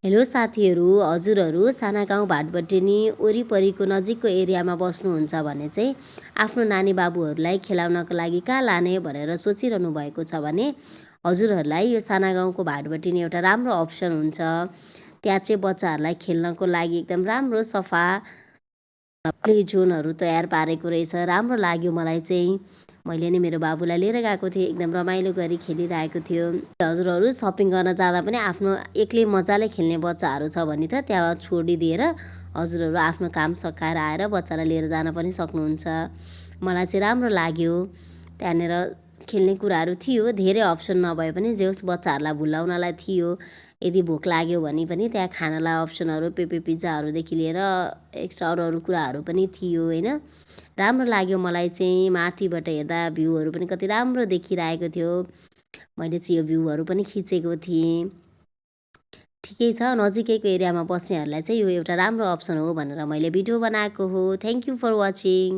Hello साथीहरू, हजुरहरू साना गाउँ भाटबटेनी वरिपरिको नजिकको एरियामा बस्नुहुन्छ भने चाहिँ आफ्नो नानी बाबुहरूलाई खेलाउनको लागि कहाँ लाने भनेर सोचिरहनु भएको छ भने हजुरहरूलाई यो साना गाउँको भाटबटेनी एउटा राम्रो अप्सन हुन्छ। त्यहाँ चाहिँ बच्चाहरूलाई खेल्नको लागि एकदम राम्रो सफा प्ले जोनहरू तयार पारेको रहेछ। राम्रो लाग्यो मलाई चाहिँ। मैले नि मेरो बाबुलाई लिएर गएको थिएँ, एकदम रमाइलो गरी खेलिरहेको थियो। हजुरहरू सपिङ गर्न जाँदा पनि आफ्नो एक्लै मजाले खेल्ने बच्चाहरू छ भने त त्यहाँ छोडिदिएर हजुरहरू आफ्नो काम सकाएर आएर बच्चालाई लिएर जान पनि सक्नुहुन्छ। मलाई चाहिँ राम्रो लाग्यो। त्यहाँनिर खेल्ने कुराहरू थियो, धेरै अप्सन नभए पनि जे होस् बच्चाहरूलाई भुलाउनलाई थियो। यदि भोक लाग्यो भने पनि त्यहाँ खानलाई अप्सनहरू पेपे पिज्जाहरूदेखि लिएर एक्स्ट्रा अरू कुराहरू पनि थियो होइन। राम्रो लाग्यो मलाई चाहिँ। माथिबाट हेर्दा भ्यूहरू पनि कति राम्रो देखिरहेको थियो। मैले चाहिँ यो भ्यूहरू पनि खिचेको थिएँ। ठिकै छ, नजिकैको एरियामा बस्नेहरूलाई चाहिँ यो एउटा राम्रो अप्सन हो भनेर मैले भिडियो बनाएको हो। Thank you for watching.